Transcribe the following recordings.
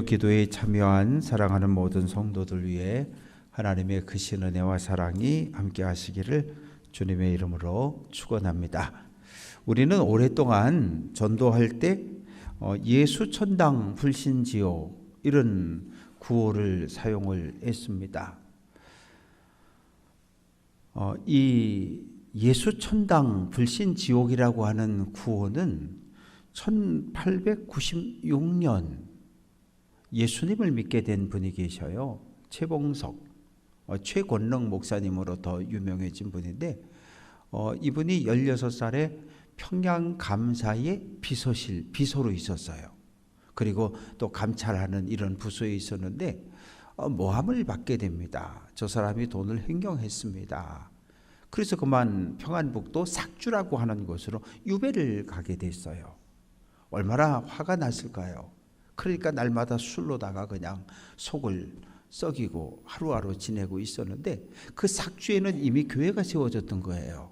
기도에 참여한 사랑하는 모든 성도들 위해 하나님의 크신 은혜와 사랑이 함께 하시기를 주님의 이름으로 축원합니다. 우리는 오랫동안 전도할 때 예수 천당 불신지옥 이런 구호를 사용을 했습니다. 이 예수 천당 불신지옥이라고 하는 구호는 1896년 예수님을 믿게 된 분이 계셔요. 최봉석, 최권능 목사님으로 더 유명해진 분인데 이분이 16살에 평양 감사의 비서로 있었어요. 그리고 또 감찰하는 이런 부서에 있었는데 모함을 받게 됩니다. 저 사람이 돈을 횡령했습니다. 그래서 그만 평안북도 삭주라고 하는 곳으로 유배를 가게 됐어요. 얼마나 화가 났을까요? 그러니까 날마다 술로다가 그냥 속을 썩이고 하루하루 지내고 있었는데 그 삭주에는 이미 교회가 세워졌던 거예요.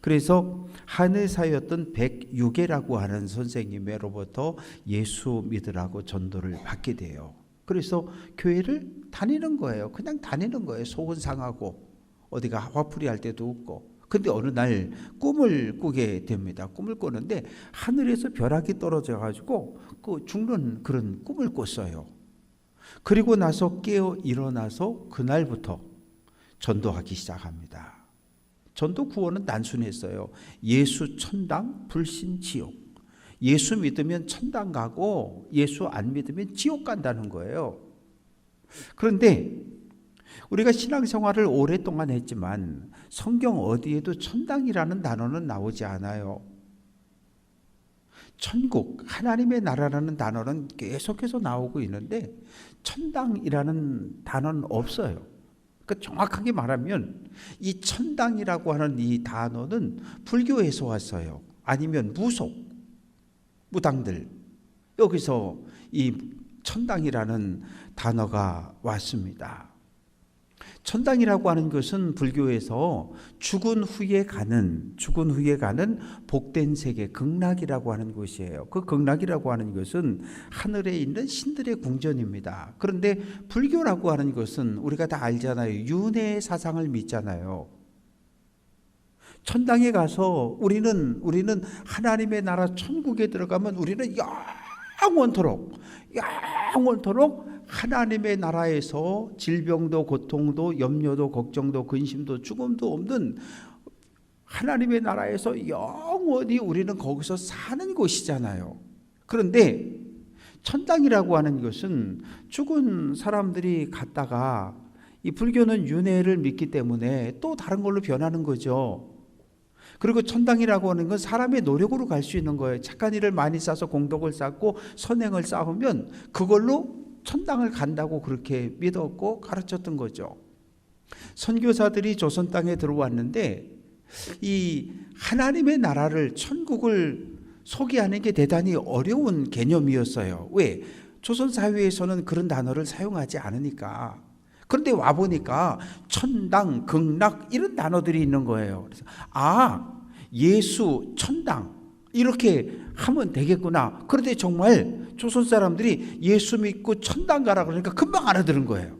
그래서 한의사였던 백유계라고 하는 선생님으로부터 예수 믿으라고 전도를 받게 돼요. 그래서 교회를 다니는 거예요. 그냥 다니는 거예요. 속은 상하고 어디가 화풀이 할 때도 없고. 근데 어느 날 꿈을 꾸게 됩니다. 꿈을 꾸는데 하늘에서 벼락이 떨어져 가지고 그 죽는 그런 꿈을 꿨어요. 그리고 나서 깨어 일어나서 그날부터 전도하기 시작합니다. 전도 구호는 단순했어요. 예수 천당 불신 지옥. 예수 믿으면 천당 가고 예수 안 믿으면 지옥 간다는 거예요. 그런데 우리가 신앙생활을 오랫동안 했지만 성경 어디에도 천당이라는 단어는 나오지 않아요. 천국, 하나님의 나라라는 단어는 계속해서 나오고 있는데 천당이라는 단어는 없어요. 그러니까 정확하게 말하면 이 천당이라고 하는 이 단어는 불교에서 왔어요. 아니면 무당들 여기서 이 천당이라는 단어가 왔습니다. 천당이라고 하는 것은 불교에서 죽은 후에 가는 복된 세계, 극락이라고 하는 곳이에요. 그 극락이라고 하는 것은 하늘에 있는 신들의 궁전입니다. 그런데 불교라고 하는 것은 우리가 다 알잖아요. 윤회 사상을 믿잖아요. 천당에 가서 우리는 하나님의 나라 천국에 들어가면 우리는 영원토록 하나님의 나라에서 질병도 고통도 염려도 걱정도 근심도 죽음도 없는 하나님의 나라에서 영원히 우리는 거기서 사는 곳이잖아요. 그런데 천당이라고 하는 것은 죽은 사람들이 갔다가 이 불교는 윤회를 믿기 때문에 또 다른 걸로 변하는 거죠. 그리고 천당이라고 하는 건 사람의 노력으로 갈 수 있는 거예요. 착한 일을 많이 쌓아서 공덕을 쌓고 선행을 쌓으면 그걸로 천당을 간다고 그렇게 믿었고 가르쳤던 거죠. 선교사들이 조선 땅에 들어왔는데 이 하나님의 나라를 천국을 소개하는 게 대단히 어려운 개념이었어요. 왜? 조선 사회에서는 그런 단어를 사용하지 않으니까. 그런데 와보니까 천당, 극락 이런 단어들이 있는 거예요. 그래서 예수, 천당 이렇게 하면 되겠구나. 그런데 정말 조선 사람들이 예수 믿고 천당 가라 그러니까 금방 알아들은 거예요.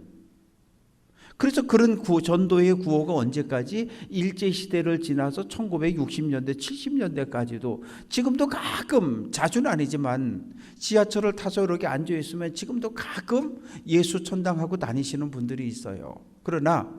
그래서 그런 전도의 구호가 언제까지 일제시대를 지나서 1960년대, 70년대까지도 지금도 가끔, 자주는 아니지만 지하철을 타서 이렇게 앉아있으면 지금도 가끔 예수 천당하고 다니시는 분들이 있어요. 그러나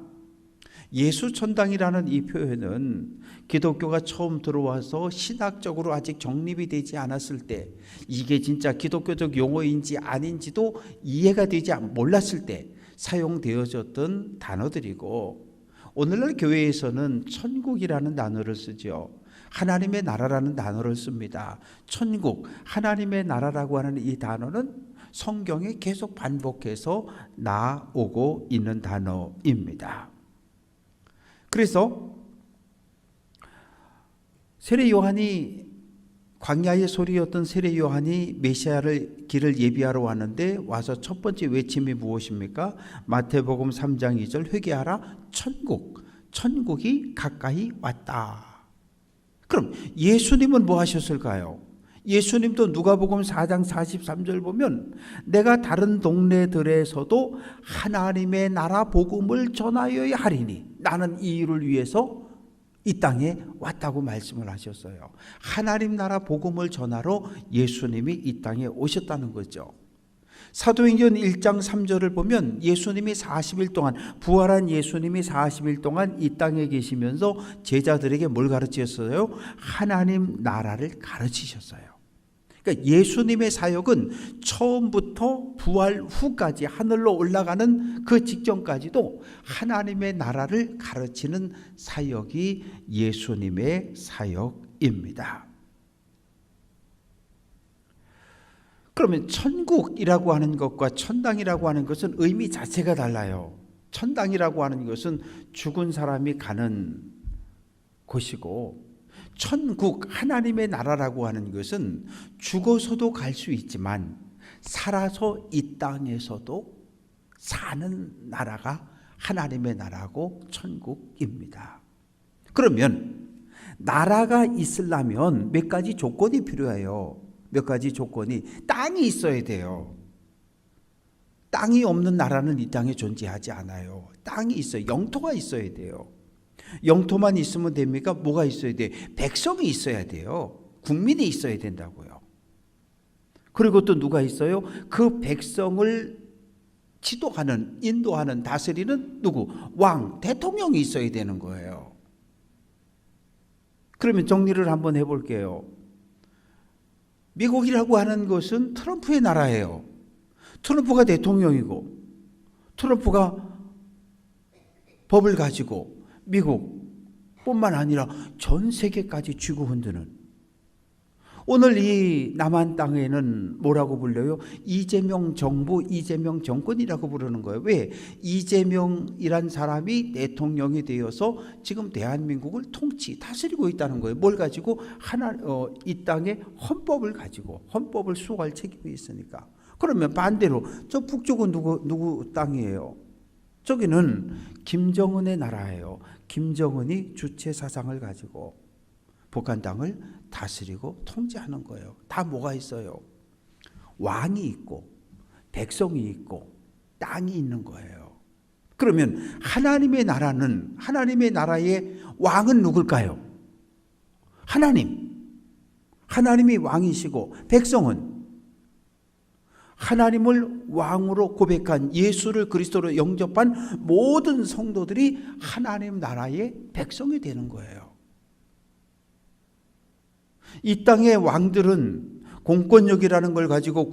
예수 천당이라는 이 표현은 기독교가 처음 들어와서 신학적으로 아직 정립이 되지 않았을 때 이게 진짜 기독교적 용어인지 아닌지도 이해가 되지 몰랐을 때 사용되어졌던 단어들이고 오늘날 교회에서는 천국이라는 단어를 쓰죠. 하나님의 나라라는 단어를 씁니다. 천국, 하나님의 나라라고 하는 이 단어는 성경에 계속 반복해서 나오고 있는 단어입니다. 그래서 세례 요한이 광야의 소리였던 세례 요한이 메시아를 길을 예비하러 왔는데 와서 첫 번째 외침이 무엇입니까? 마태복음 3장 2절 회개하라 천국이 가까이 왔다. 그럼 예수님은 뭐 하셨을까요? 예수님도 누가복음 4장 43절 보면 내가 다른 동네들에서도 하나님의 나라 복음을 전하여야 하리니 나는 이 일을 위해서 이 땅에 왔다고 말씀을 하셨어요. 하나님 나라 복음을 전하러 예수님이 이 땅에 오셨다는 거죠. 사도행전 1장 3절을 보면 예수님이 40일 동안, 부활한 예수님이 40일 동안 이 땅에 계시면서 제자들에게 뭘 가르치셨어요? 하나님 나라를 가르치셨어요. 그러니까 예수님의 사역은 처음부터 부활 후까지 하늘로 올라가는 그 직전까지도 하나님의 나라를 가르치는 사역이 예수님의 사역입니다. 그러면 천국이라고 하는 것과 천당이라고 하는 것은 의미 자체가 달라요. 천당이라고 하는 것은 죽은 사람이 가는 곳이고, 천국, 하나님의 나라라고 하는 것은 죽어서도 갈 수 있지만 살아서 이 땅에서도 사는 나라가 하나님의 나라고 천국입니다. 그러면 나라가 있으려면 몇 가지 조건이 필요해요. 몇 가지 조건이. 땅이 있어야 돼요. 땅이 없는 나라는 이 땅에 존재하지 않아요. 땅이 있어요. 영토가 있어야 돼요. 영토만 있으면 됩니까? 뭐가 있어야 돼? 백성이 있어야 돼요. 국민이 있어야 된다고요. 그리고 또 누가 있어요? 그 백성을 지도하는, 인도하는, 다스리는 누구? 왕, 대통령이 있어야 되는 거예요. 그러면 정리를 한번 해볼게요. 미국이라고 하는 것은 트럼프의 나라예요. 트럼프가 대통령이고, 트럼프가 법을 가지고 미국뿐만 아니라 전 세계까지 쥐고 흔드는, 오늘 이 남한 땅에는 뭐라고 불려요? 이재명 정부, 이재명 정권이라고 부르는 거예요. 왜? 이재명이란 사람이 대통령이 되어서 지금 대한민국을 다스리고 있다는 거예요. 뭘 가지고? 이 땅에 헌법을 가지고, 헌법을 수호할 책임이 있으니까. 그러면 반대로 저 북쪽은 누구 땅이에요? 저기는 김정은의 나라예요. 김정은이 주체 사상을 가지고 북한 땅을 다스리고 통제하는 거예요. 다 뭐가 있어요? 왕이 있고 백성이 있고 땅이 있는 거예요. 그러면 하나님의 나라는, 하나님의 나라의 왕은 누굴까요? 하나님이 왕이시고, 백성은 하나님을 왕으로 고백한, 예수를 그리스도로 영접한 모든 성도들이 하나님 나라의 백성이 되는 거예요. 이 땅의 왕들은 공권력이라는 걸 가지고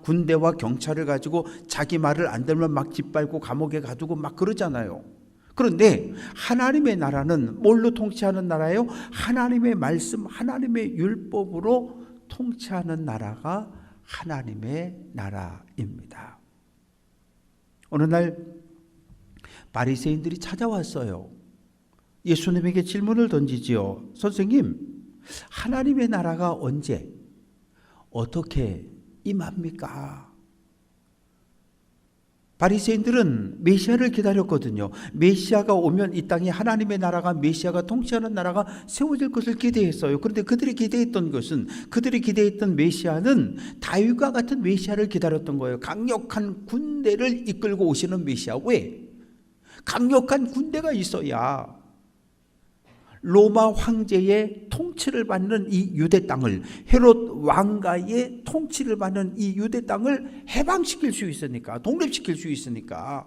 군대와 경찰을 가지고 자기 말을 안 들면 막 짓밟고 감옥에 가두고 막 그러잖아요. 그런데 하나님의 나라는 뭘로 통치하는 나라예요? 하나님의 말씀, 하나님의 율법으로 통치하는 나라가 하나님의 나라입니다. 어느 날 바리새인들이 찾아왔어요. 예수님에게 질문을 던지지요. 선생님, 하나님의 나라가 언제, 어떻게 임합니까? 바리새인들은 메시아를 기다렸거든요. 메시아가 오면 이 땅에 하나님의 나라가, 메시아가 통치하는 나라가 세워질 것을 기대했어요. 그런데 그들이 기대했던 메시아는 다윗과 같은 메시아를 기다렸던 거예요. 강력한 군대를 이끌고 오시는 메시아. 왜? 강력한 군대가 있어야 로마 황제의 통치를 받는 이 유대 땅을, 헤롯 왕가의 통치를 받는 이 유대 땅을 해방시킬 수 있으니까, 독립시킬 수 있으니까.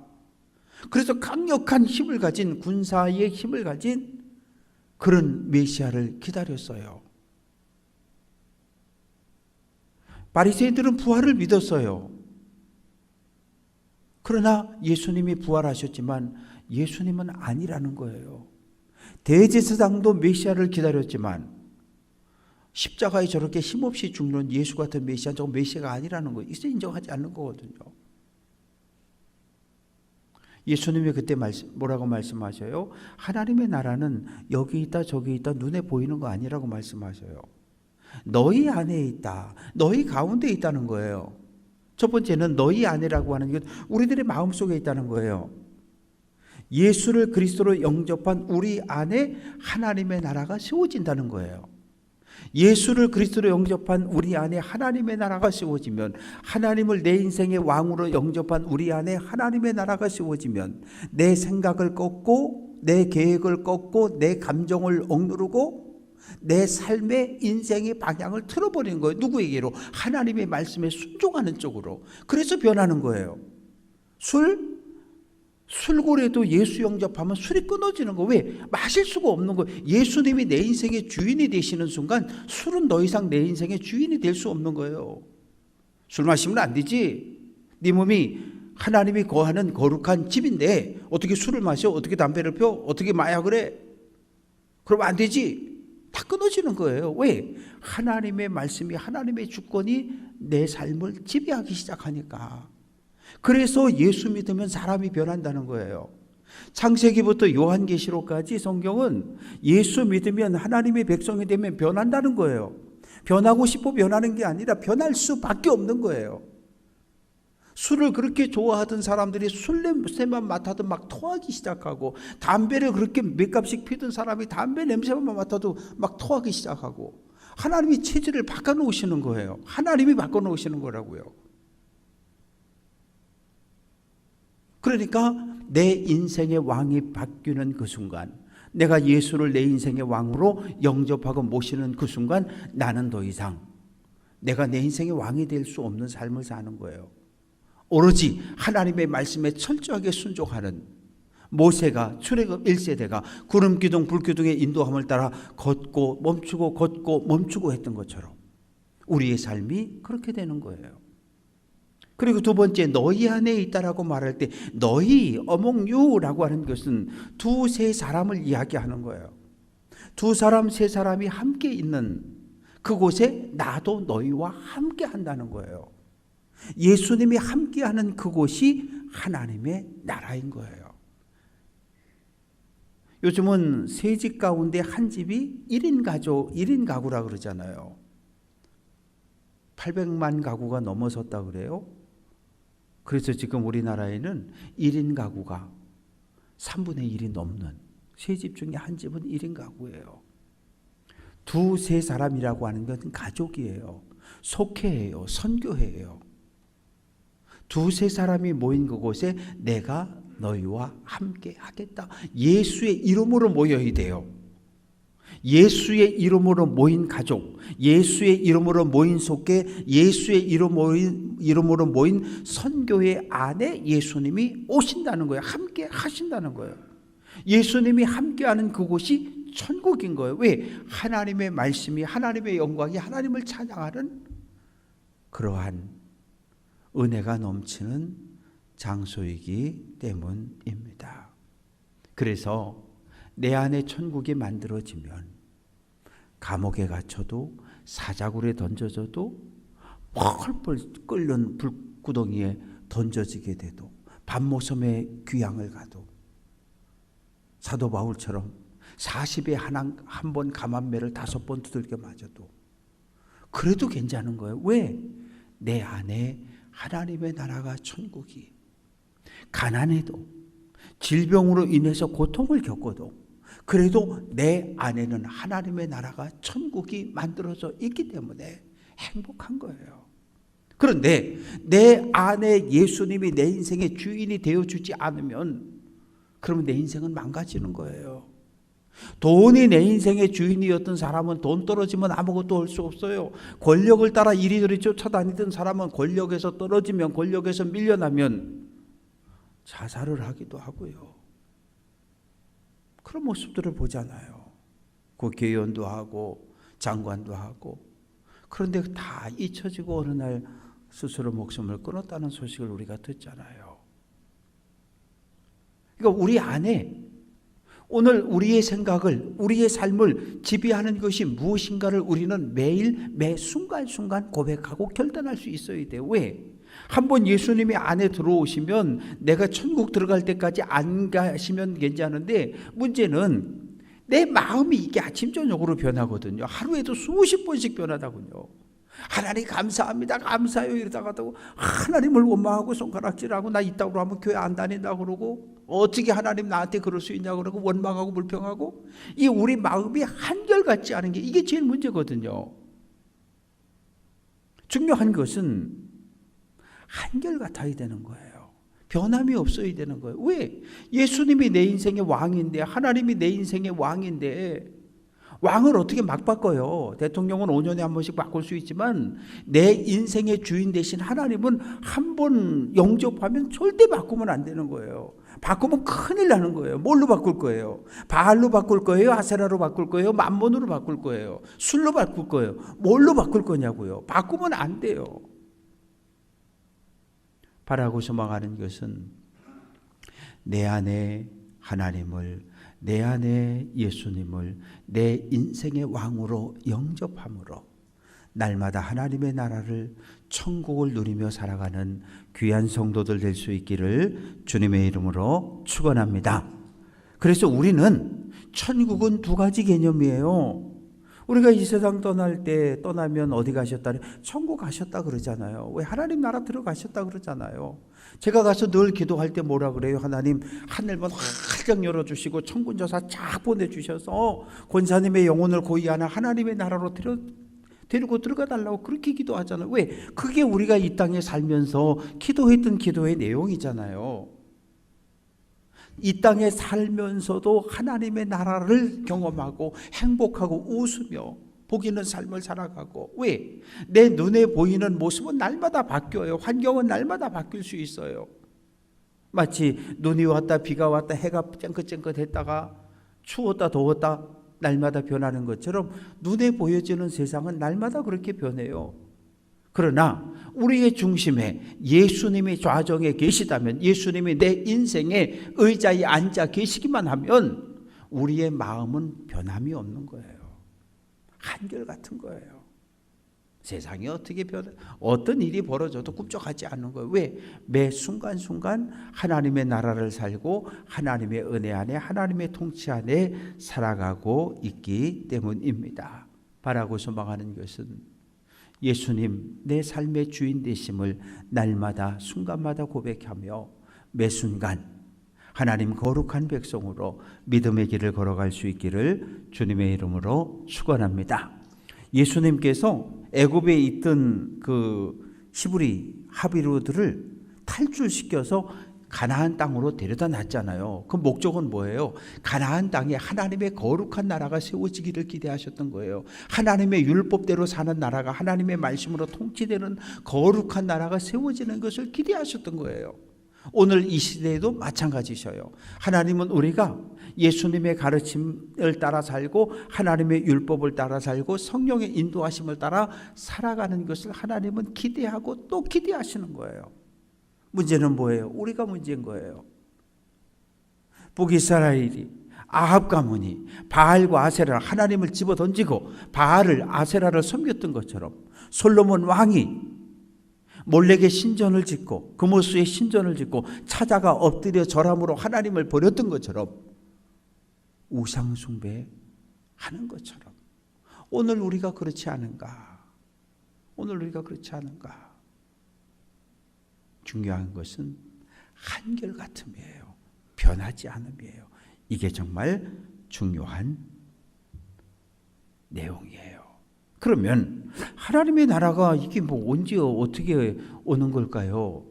그래서 강력한 힘을 가진, 군사의 힘을 가진 그런 메시아를 기다렸어요. 바리새인들은 부활을 믿었어요. 그러나 예수님이 부활하셨지만 예수님은 아니라는 거예요. 대제사장도 메시아를 기다렸지만 십자가에 저렇게 힘없이 죽는 예수 같은 메시아, 저거 메시아가 아니라는 거예요. 이제 인정하지 않는 거거든요. 예수님이 그때 뭐라고 말씀하셔요? 하나님의 나라는 여기 있다 저기 있다 눈에 보이는 거 아니라고 말씀하셔요. 너희 안에 있다, 너희 가운데 있다는 거예요. 첫 번째는 너희 안에라고 하는 게 우리들의 마음속에 있다는 거예요. 예수를 그리스도로 영접한 우리 안에 하나님의 나라가 세워진다는 거예요. 예수를 그리스도로 영접한 우리 안에 하나님의 나라가 세워지면, 하나님을 내 인생의 왕으로 영접한 우리 안에 하나님의 나라가 세워지면, 내 생각을 꺾고 내 계획을 꺾고 내 감정을 억누르고 내 삶의 인생의 방향을 틀어버리는 거예요. 누구에게로? 하나님의 말씀에 순종하는 쪽으로. 그래서 변하는 거예요. 술고래도 예수 영접하면 술이 끊어지는 거. 왜? 마실 수가 없는 거예요. 예수님이 내 인생의 주인이 되시는 순간 술은 더 이상 내 인생의 주인이 될 수 없는 거예요. 술 마시면 안 되지. 네 몸이 하나님이 거하는 거룩한 집인데 어떻게 술을 마셔? 어떻게 담배를 펴? 어떻게 마약을 해? 그러면 안 되지. 다 끊어지는 거예요. 왜? 하나님의 말씀이, 하나님의 주권이 내 삶을 지배하기 시작하니까. 그래서 예수 믿으면 사람이 변한다는 거예요. 창세기부터 요한계시록까지 성경은 예수 믿으면, 하나님의 백성이 되면 변한다는 거예요. 변하고 싶어 변하는 게 아니라 변할 수밖에 없는 거예요. 술을 그렇게 좋아하던 사람들이 술 냄새만 맡아도 막 토하기 시작하고, 담배를 그렇게 몇 갑씩 피던 사람이 담배 냄새만 맡아도 막 토하기 시작하고, 하나님이 체질을 바꿔놓으시는 거예요. 하나님이 바꿔놓으시는 거라고요. 그러니까 내 인생의 왕이 바뀌는 그 순간, 내가 예수를 내 인생의 왕으로 영접하고 모시는 그 순간, 나는 더 이상 내가 내 인생의 왕이 될 수 없는 삶을 사는 거예요. 오로지 하나님의 말씀에 철저하게 순종하는 모세가, 출애굽 1세대가 구름 기둥 불 기둥의 인도함을 따라 걷고 멈추고 걷고 멈추고 했던 것처럼 우리의 삶이 그렇게 되는 거예요. 그리고 두 번째, 너희 안에 있다라고 말할 때, 너희, among you라고 하는 것은 두세 사람을 이야기하는 거예요. 두 사람, 세 사람이 함께 있는 그곳에 나도 너희와 함께 한다는 거예요. 예수님이 함께하는 그곳이 하나님의 나라인 거예요. 요즘은 세 집 가운데 한 집이 1인 가족, 1인 가구라 그러잖아요. 800만 가구가 넘어섰다 그래요. 그래서 지금 우리나라에는 1인 가구가 3분의 1이 넘는, 세 집 중에 한 집은 1인 가구예요. 두세 사람이라고 하는 것은 가족이에요. 속회예요. 선교회예요. 두세 사람이 모인 그곳에 내가 너희와 함께 하겠다. 예수의 이름으로 모여야 돼요. 예수의 이름으로 모인 가족, 예수의 이름으로 모인 속회, 예수의 이름으로 모인 선교회 안에 예수님이 오신다는 거예요. 함께 하신다는 거예요. 예수님이 함께하는 그곳이 천국인 거예요. 왜? 하나님의 말씀이, 하나님의 영광이 하나님을 찬양하는 그러한 은혜가 넘치는 장소이기 때문입니다. 그래서 내 안에 천국이 만들어지면 감옥에 갇혀도, 사자굴에 던져져도, 펄펄 끓는 불구덩이에 던져지게 돼도, 밤모섬에 귀향을 가도, 사도 바울처럼 40에 한 번 감암매를 5번 두들겨 맞아도 그래도 괜찮은 거예요. 왜? 내 안에 하나님의 나라가, 천국이, 가난해도, 질병으로 인해서 고통을 겪어도 그래도 내 안에는 하나님의 나라가, 천국이 만들어져 있기 때문에 행복한 거예요. 그런데 내 안에 예수님이 내 인생의 주인이 되어주지 않으면 그러면 내 인생은 망가지는 거예요. 돈이 내 인생의 주인이었던 사람은 돈 떨어지면 아무것도 할 수 없어요. 권력을 따라 이리저리 쫓아다니던 사람은 권력에서 떨어지면, 권력에서 밀려나면 자살을 하기도 하고요. 그런 모습들을 보잖아요. 국회의원도 하고 장관도 하고. 그런데 다 잊혀지고 어느 날 스스로 목숨을 끊었다는 소식을 우리가 듣잖아요. 그러니까 우리 안에 오늘 우리의 생각을, 우리의 삶을 지배하는 것이 무엇인가를 우리는 매일 매 순간순간 고백하고 결단할 수 있어야 돼요. 왜? 한번 예수님이 안에 들어오시면 내가 천국 들어갈 때까지 안 가시면 괜찮은데, 문제는 내 마음이 이게 아침 저녁으로 변하거든요. 하루에도 수십 번씩 변하다군요. 하나님 감사합니다, 감사해요 이러다가도 하나님을 원망하고 손가락질하고, 나 이따구로 하면 교회 안 다닌다 그러고, 어떻게 하나님 나한테 그럴 수 있냐고 그러고 원망하고 불평하고, 이 우리 마음이 한결같지 않은 게 이게 제일 문제거든요. 중요한 것은 한결같아야 되는 거예요. 변함이 없어야 되는 거예요. 왜? 예수님이 내 인생의 왕인데, 하나님이 내 인생의 왕인데 왕을 어떻게 막 바꿔요? 대통령은 5년에 한 번씩 바꿀 수 있지만 내 인생의 주인 대신 하나님은 한 번 영접하면 절대 바꾸면 안 되는 거예요. 바꾸면 큰일 나는 거예요. 뭘로 바꿀 거예요? 바알로 바꿀 거예요? 아세라로 바꿀 거예요? 만몬으로 바꿀 거예요? 술로 바꿀 거예요? 뭘로 바꿀 거냐고요? 바꾸면 안 돼요. 바라고 소망하는 것은 내 안에 하나님을, 내 안에 예수님을 내 인생의 왕으로 영접함으로 날마다 하나님의 나라를, 천국을 누리며 살아가는 귀한 성도들 될 수 있기를 주님의 이름으로 축원합니다. 그래서 우리는 천국은 두 가지 개념이에요. 우리가 이 세상 떠나면 어디 가셨다? 천국 가셨다 그러잖아요. 왜? 하나님 나라 들어가셨다 그러잖아요. 제가 가서 늘 기도할 때 뭐라 그래요? 하나님 하늘문 활짝 열어주시고 천군저사 쫙 보내주셔서 권사님의 영혼을 고이하나 하나님의 나라로 데리고 들어가 달라고 그렇게 기도하잖아요. 왜? 그게 우리가 이 땅에 살면서 기도했던 기도의 내용이잖아요. 이 땅에 살면서도 하나님의 나라를 경험하고 행복하고 웃으며 복 있는 삶을 살아가고, 왜? 내 눈에 보이는 모습은 날마다 바뀌어요. 환경은 날마다 바뀔 수 있어요. 마치 눈이 왔다 비가 왔다 해가 쨍긋쨍긋 했다가 추웠다 더웠다 날마다 변하는 것처럼 눈에 보여지는 세상은 날마다 그렇게 변해요. 그러나 우리의 중심에 예수님이 좌정에 계시다면, 예수님이 내 인생의 의자에 앉아 계시기만 하면 우리의 마음은 변함이 없는 거예요. 한결같은 거예요. 세상이 어떻게 어떤 일이 벌어져도 꿈쩍하지 않는 거예요. 왜? 매 순간순간 하나님의 나라를 살고 하나님의 은혜 안에, 하나님의 통치 안에 살아가고 있기 때문입니다. 바라고 소망하는 것은 예수님 내 삶의 주인 되심을 날마다 순간마다 고백하며 매 순간 하나님 거룩한 백성으로 믿음의 길을 걸어갈 수 있기를 주님의 이름으로 축원합니다. 예수님께서 애굽에 있던 그 히브리 하비루들을 탈출시켜서 가나안 땅으로 데려다 놨잖아요. 그 목적은 뭐예요? 가나안 땅에 하나님의 거룩한 나라가 세워지기를 기대하셨던 거예요. 하나님의 율법대로 사는 나라가, 하나님의 말씀으로 통치되는 거룩한 나라가 세워지는 것을 기대하셨던 거예요. 오늘 이 시대에도 마찬가지셔요. 하나님은 우리가 예수님의 가르침을 따라 살고 하나님의 율법을 따라 살고 성령의 인도하심을 따라 살아가는 것을 하나님은 기대하고 또 기대하시는 거예요. 문제는 뭐예요? 우리가 문제인 거예요. 북이스라엘이 아합 가문이 바알과 아세라, 하나님을 집어던지고 바알을, 아세라를 섬겼던 것처럼 솔로몬 왕이 몰렉의 신전을 짓고 그모스의 신전을 짓고 찾아가 엎드려 절함으로 하나님을 버렸던 것처럼 우상 숭배하는 것처럼 오늘 우리가 그렇지 않은가? 오늘 우리가 그렇지 않은가? 중요한 것은 한결같음이에요. 변하지 않음이에요. 이게 정말 중요한 내용이에요. 그러면 하나님의 나라가 이게 뭐 언제 어떻게 오는 걸까요?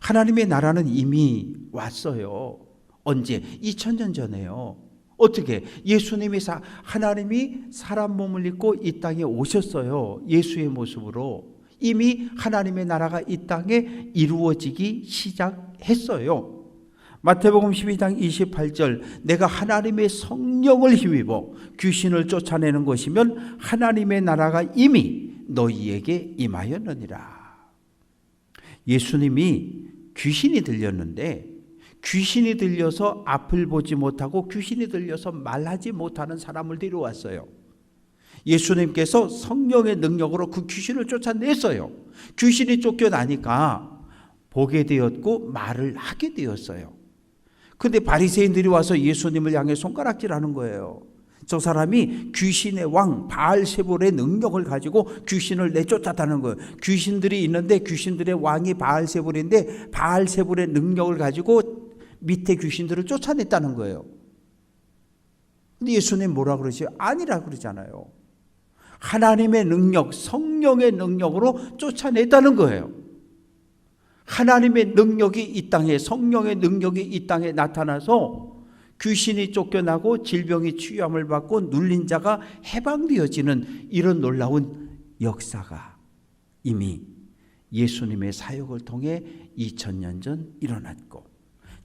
하나님의 나라는 이미 왔어요. 언제? 2000년 전에요. 어떻게? 예수님이 하나님이 사람 몸을 입고 이 땅에 오셨어요. 예수의 모습으로. 이미 하나님의 나라가 이 땅에 이루어지기 시작했어요. 마태복음 12장 28절, 내가 하나님의 성령을 힘입어 귀신을 쫓아내는 것이면 하나님의 나라가 이미 너희에게 임하였느니라. 예수님이 귀신이 들렸는데, 귀신이 들려서 앞을 보지 못하고 귀신이 들려서 말하지 못하는 사람을 데려왔어요. 예수님께서 성령의 능력으로 그 귀신을 쫓아냈어요. 귀신이 쫓겨나니까 보게 되었고 말을 하게 되었어요. 근데 바리새인들이 와서 예수님을 향해 손가락질하는 거예요. 저 사람이 귀신의 왕 바알세불의 능력을 가지고 귀신을 내쫓았다는 거예요. 귀신들이 있는데 귀신들의 왕이 바알세불인데 바알세불의 능력을 가지고 밑에 귀신들을 쫓아냈다는 거예요. 근데 예수님 뭐라 그러지? 아니라 그러잖아요. 하나님의 능력, 성령의 능력으로 쫓아냈다는 거예요. 하나님의 능력이 이 땅에, 성령의 능력이 이 땅에 나타나서 귀신이 쫓겨나고 질병이 치유함을 받고 눌린 자가 해방되어지는 이런 놀라운 역사가 이미 예수님의 사역을 통해 2000년 전 일어났고,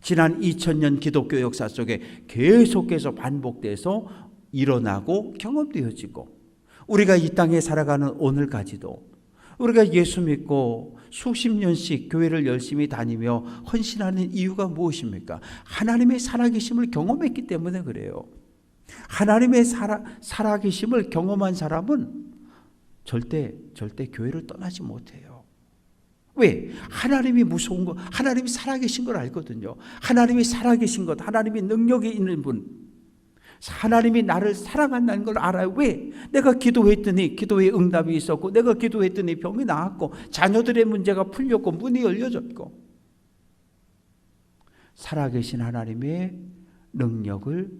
지난 2000년 기독교 역사 속에 계속해서 반복돼서 일어나고 경험되어지고, 우리가 이 땅에 살아가는 오늘까지도 우리가 예수 믿고 수십 년씩 교회를 열심히 다니며 헌신하는 이유가 무엇입니까? 하나님의 살아계심을 경험했기 때문에 그래요. 하나님의 살아계심을 경험한 사람은 절대 교회를 떠나지 못해요. 왜? 하나님이 무서운 거, 하나님이 살아계신 걸 알거든요. 하나님이 살아계신 것, 하나님이 능력이 있는 분, 하나님이 나를 사랑한다는 걸 알아요. 왜? 내가 기도했더니 기도에 응답이 있었고, 내가 기도했더니 병이 나았고, 자녀들의 문제가 풀렸고, 문이 열려졌고, 살아계신 하나님의 능력을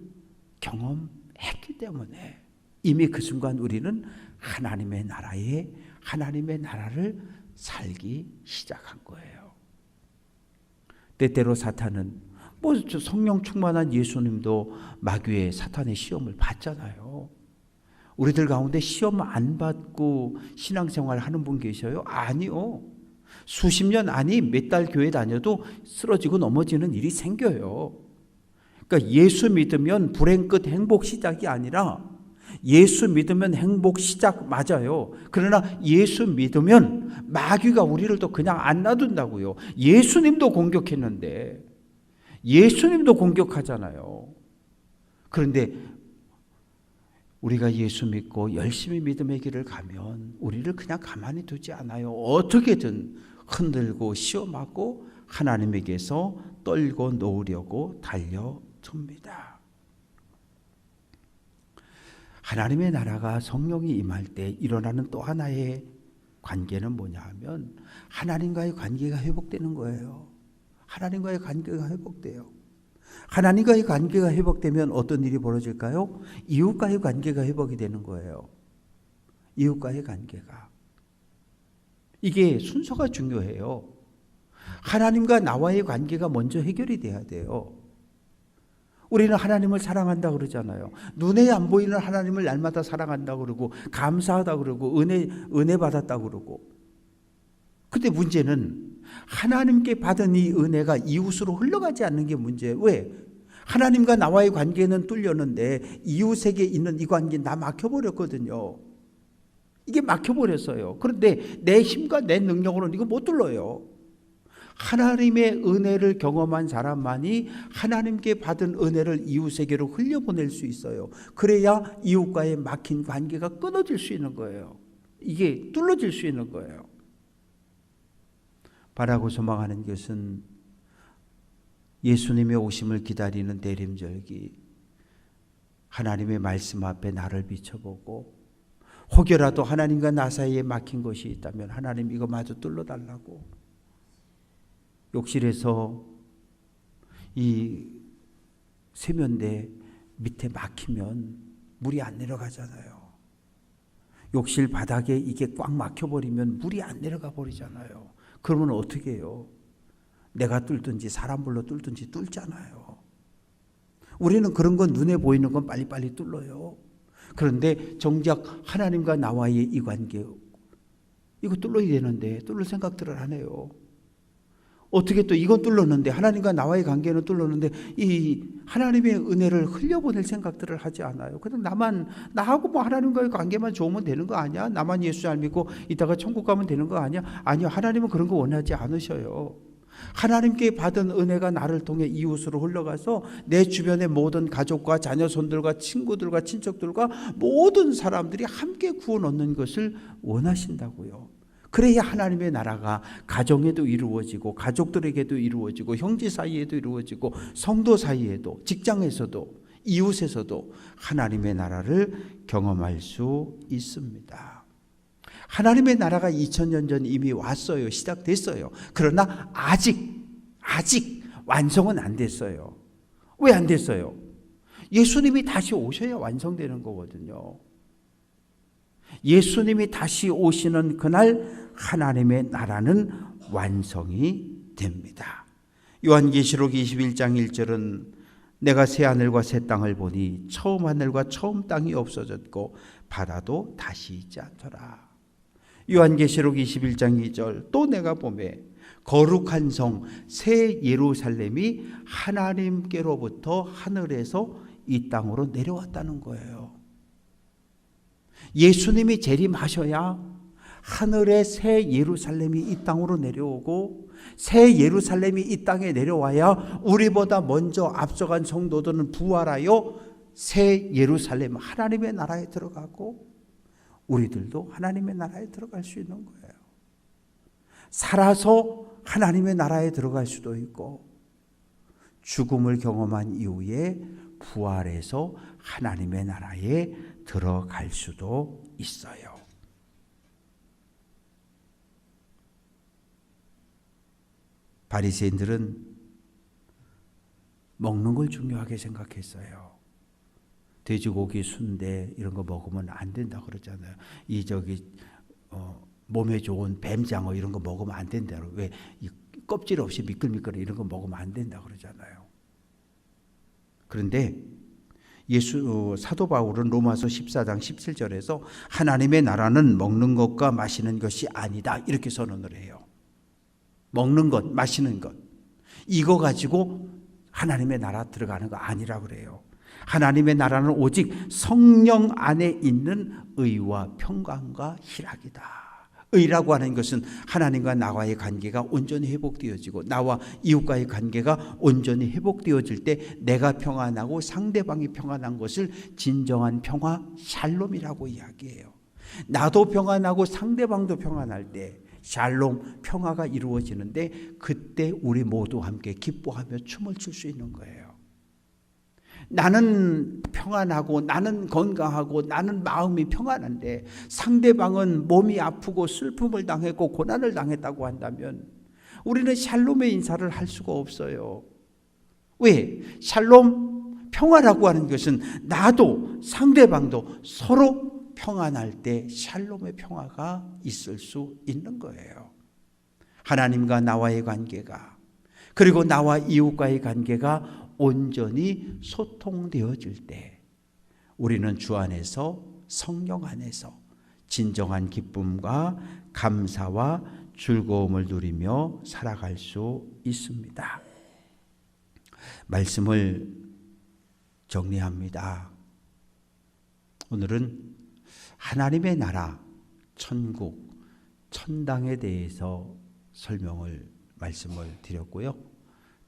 경험했기 때문에 이미 그 순간 우리는 하나님의 나라를 살기 시작한 거예요. 때때로 사탄은 성령 충만한 예수님도 마귀의 사탄의 시험을 받잖아요. 우리들 가운데 시험 안 받고 신앙생활 하는 분 계셔요? 아니요. 수십 년 아니 몇 달 교회 다녀도 쓰러지고 넘어지는 일이 생겨요. 그러니까 예수 믿으면 불행 끝 행복 시작이 아니라, 예수 믿으면 행복 시작 맞아요. 그러나 예수 믿으면 마귀가 우리를 또 그냥 안 놔둔다고요. 예수님도 공격했는데, 예수님도 공격하잖아요. 그런데 우리가 예수 믿고 열심히 믿음의 길을 가면 우리를 그냥 가만히 두지 않아요. 어떻게든 흔들고 시험하고 하나님에게서 떨고 놓으려고 달려듭니다. 하나님의 나라가 성령이 임할 때 일어나는 또 하나의 관계는 뭐냐 하면, 하나님과의 관계가 회복되는 거예요. 하나님과의 관계가 회복돼요. 하나님과의 관계가 회복되면 어떤 일이 벌어질까요? 이웃과의 관계가 회복이 되는 거예요. 이웃과의 관계가. 이게 순서가 중요해요. 하나님과 나와의 관계가 먼저 해결이 돼야 돼요. 우리는 하나님을 사랑한다 그러잖아요. 눈에 안 보이는 하나님을 날마다 사랑한다 그러고, 감사하다 그러고, 은혜 받았다 그러고. 근데 문제는 하나님께 받은 이 은혜가 이웃으로 흘러가지 않는 게 문제예요. 왜? 하나님과 나와의 관계는 뚫렸는데 이웃에게 있는 이 관계는 다 막혀버렸거든요. 이게 막혀버렸어요. 그런데 내 힘과 내 능력으로는 이거 못 뚫어요. 하나님의 은혜를 경험한 사람만이 하나님께 받은 은혜를 이웃에게로 흘려보낼 수 있어요. 그래야 이웃과의 막힌 관계가 끊어질 수 있는 거예요. 이게 뚫어질 수 있는 거예요. 바라고 소망하는 것은 예수님의 오심을 기다리는 대림절기, 하나님의 말씀 앞에 나를 비춰보고, 혹여라도 하나님과 나 사이에 막힌 것이 있다면 하나님 이거 마저 뚫어달라고. 욕실에서 이 세면대 밑에 막히면 물이 안 내려가잖아요. 욕실 바닥에 이게 꽉 막혀버리면 물이 안 내려가 버리잖아요. 그러면 어떻게 해요? 내가 뚫든지 사람 불러 뚫든지 뚫잖아요. 우리는 그런 건 눈에 보이는 건 빨리빨리 뚫어요. 그런데 정작 하나님과 나와의 이 관계, 이거 뚫어야 되는데 뚫을 생각들을 안 해요. 어떻게 또 이건 뚫렸는데, 하나님과 나와의 관계는 뚫렸는데 이 하나님의 은혜를 흘려보낼 생각들을 하지 않아요. 그냥 나하고 뭐 하나님과의 관계만 좋으면 되는 거 아니야? 나만 예수 잘 믿고 이따가 천국 가면 되는 거 아니야? 아니요. 하나님은 그런 거 원하지 않으셔요. 하나님께 받은 은혜가 나를 통해 이웃으로 흘러가서 내 주변의 모든 가족과 자녀손들과 친구들과 친척들과 모든 사람들이 함께 구원 얻는 것을 원하신다고요. 그래야 하나님의 나라가 가정에도 이루어지고, 가족들에게도 이루어지고, 형제 사이에도 이루어지고, 성도 사이에도, 직장에서도, 이웃에서도 하나님의 나라를 경험할 수 있습니다. 하나님의 나라가 2000년 전 이미 왔어요. 시작됐어요. 그러나 아직 완성은 안 됐어요. 왜 안 됐어요? 예수님이 다시 오셔야 완성되는 거거든요. 예수님이 다시 오시는 그날 하나님의 나라는 완성이 됩니다. 요한계시록 21장 1절은 내가 새 하늘과 새 땅을 보니 처음 하늘과 처음 땅이 없어졌고 바다도 다시 있지 않더라. 요한계시록 21장 2절 또 내가 보매 거룩한 성 새 예루살렘이 하나님께로부터 하늘에서 이 땅으로 내려왔다는 거예요. 예수님이 재림하셔야 하늘의 새 예루살렘이 이 땅으로 내려오고 새 예루살렘이 이 땅에 내려와야 우리보다 먼저 앞서간 성도들은 부활하여 새 예루살렘 하나님의 나라에 들어가고 우리들도 하나님의 나라에 들어갈 수 있는 거예요. 살아서 하나님의 나라에 들어갈 수도 있고 죽음을 경험한 이후에 부활해서 하나님의 나라에 들어갈 수도 있어요. 바리새인들은 먹는 걸 중요하게 생각했어요. 돼지고기, 순대 이런 거 먹으면 안 된다 그러잖아요. 몸에 좋은 뱀장어 이런 거 먹으면 안 된다. 왜? 이 껍질 없이 미끌미끌 이런 거 먹으면 안 된다 그러잖아요. 그런데 사도 바울은 로마서 14장 17절에서 하나님의 나라는 먹는 것과 마시는 것이 아니다 이렇게 선언을 해요. 먹는 것, 마시는 것 이거 가지고 하나님의 나라 들어가는 거 아니라 그래요. 하나님의 나라는 오직 성령 안에 있는 의와 평강과 희락이다. 의라고 하는 것은 하나님과 나와의 관계가 온전히 회복되어지고 나와 이웃과의 관계가 온전히 회복되어질 때 내가 평안하고 상대방이 평안한 것을 진정한 평화 샬롬이라고 이야기해요. 나도 평안하고 상대방도 평안할 때 샬롬 평화가 이루어지는데 그때 우리 모두 함께 기뻐하며 춤을 출 수 있는 거예요. 나는 평안하고 나는 건강하고 나는 마음이 평안한데 상대방은 몸이 아프고 슬픔을 당했고 고난을 당했다고 한다면 우리는 샬롬의 인사를 할 수가 없어요. 왜? 샬롬 평화라고 하는 것은 나도 상대방도 서로 평안할 때 샬롬의 평화가 있을 수 있는 거예요. 하나님과 나와의 관계가 그리고 나와 이웃과의 관계가 온전히 소통되어질 때 우리는 주 안에서 성령 안에서 진정한 기쁨과 감사와 즐거움을 누리며 살아갈 수 있습니다. 말씀을 정리합니다. 오늘은 하나님의 나라, 천국, 천당에 대해서 말씀을 드렸고요.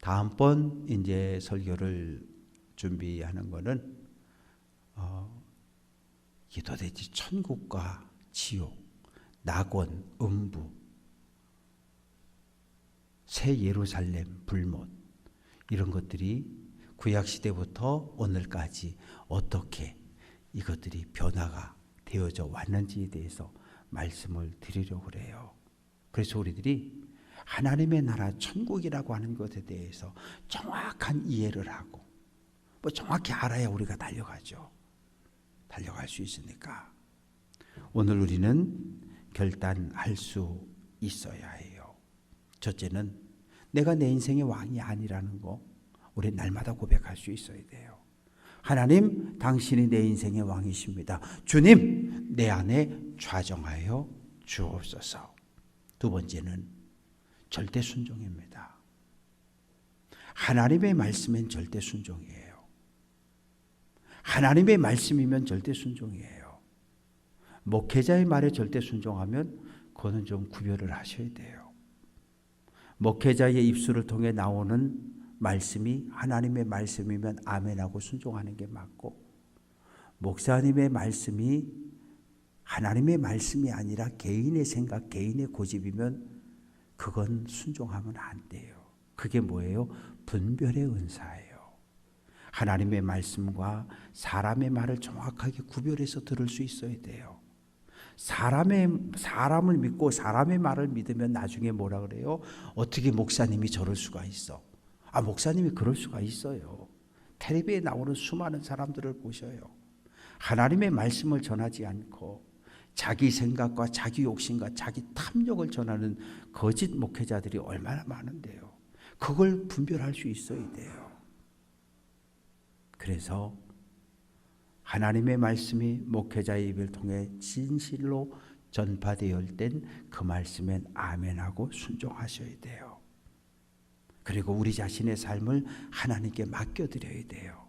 다음번 이제 설교를 준비하는 것은 이게 도대체 천국과 지옥, 낙원, 음부, 새 예루살렘, 불못 이런 것들이 구약시대부터 오늘까지 어떻게 이것들이 변화가 되어져 왔는지에 대해서 말씀을 드리려고 그래요. 그래서 우리들이 하나님의 나라 천국이라고 하는 것에 대해서 정확한 이해를 하고 정확히 알아야 우리가 달려가죠. 달려갈 수 있으니까 오늘 우리는 결단할 수 있어야 해요. 첫째는 내가 내 인생의 왕이 아니라는 거 우리 날마다 고백할 수 있어야 돼요. 하나님 당신이 내 인생의 왕이십니다. 주님 내 안에 좌정하여 주옵소서. 두 번째는 절대 순종입니다. 하나님의 말씀엔 절대 순종이에요. 하나님의 말씀이면 절대 순종이에요. 목회자의 말에 절대 순종하면 그거는 좀 구별을 하셔야 돼요. 목회자의 입술을 통해 나오는 말씀이 하나님의 말씀이면 아멘하고 순종하는 게 맞고 목사님의 말씀이 하나님의 말씀이 아니라 개인의 생각, 개인의 고집이면 그건 순종하면 안 돼요. 그게 뭐예요? 분별의 은사예요. 하나님의 말씀과 사람의 말을 정확하게 구별해서 들을 수 있어야 돼요. 사람을 믿고 사람의 말을 믿으면 나중에 뭐라 그래요? 어떻게 목사님이 저럴 수가 있어? 목사님이 그럴 수가 있어요. 텔레비에 나오는 수많은 사람들을 보셔요. 하나님의 말씀을 전하지 않고 자기 생각과 자기 욕심과 자기 탐욕을 전하는 거짓 목회자들이 얼마나 많은데요. 그걸 분별할 수 있어야 돼요. 그래서 하나님의 말씀이 목회자의 입을 통해 진실로 전파되어올 땐 그 말씀엔 아멘하고 순종하셔야 돼요. 그리고 우리 자신의 삶을 하나님께 맡겨드려야 돼요.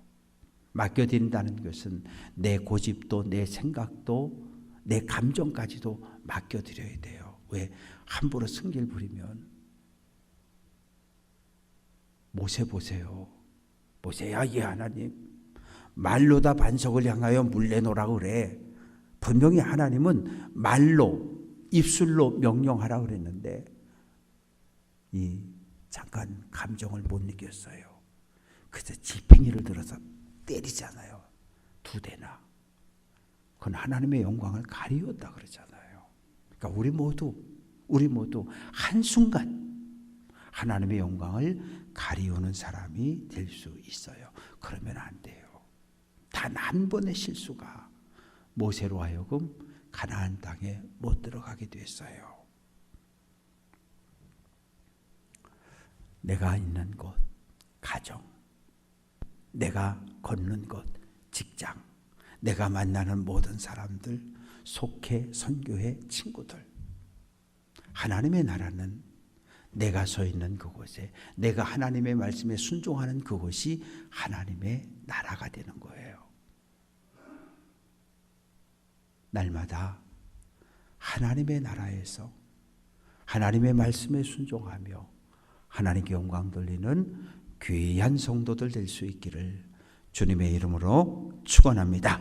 맡겨드린다는 것은 내 고집도 내 생각도 내 감정까지도 맡겨드려야 돼요. 왜? 함부로 승질 부리면 모세 보세요. 모세야, 이 하나님 말로 다 반석을 향하여 물 내놓으라고 그래. 분명히 하나님은 말로 입술로 명령하라 그랬는데 잠깐 감정을 못 이겼어요. 그래서 지팡이를 들어서 때리잖아요. 2대나. 그건 하나님의 영광을 가리웠다 그러잖아요. 그러니까 우리 모두 한순간 하나님의 영광을 가리우는 사람이 될 수 있어요. 그러면 안 돼요. 단 한 번의 실수가 모세로 하여금 가나안 땅에 못 들어가게 됐어요. 내가 있는 곳, 가정, 내가 걷는 곳, 직장, 내가 만나는 모든 사람들, 속해, 선교회, 친구들. 하나님의 나라는 내가 서 있는 그곳에, 내가 하나님의 말씀에 순종하는 그곳이 하나님의 나라가 되는 거예요. 날마다 하나님의 나라에서 하나님의 말씀에 순종하며 하나님께 영광 돌리는 귀한 성도들 될 수 있기를 주님의 이름으로 축원합니다.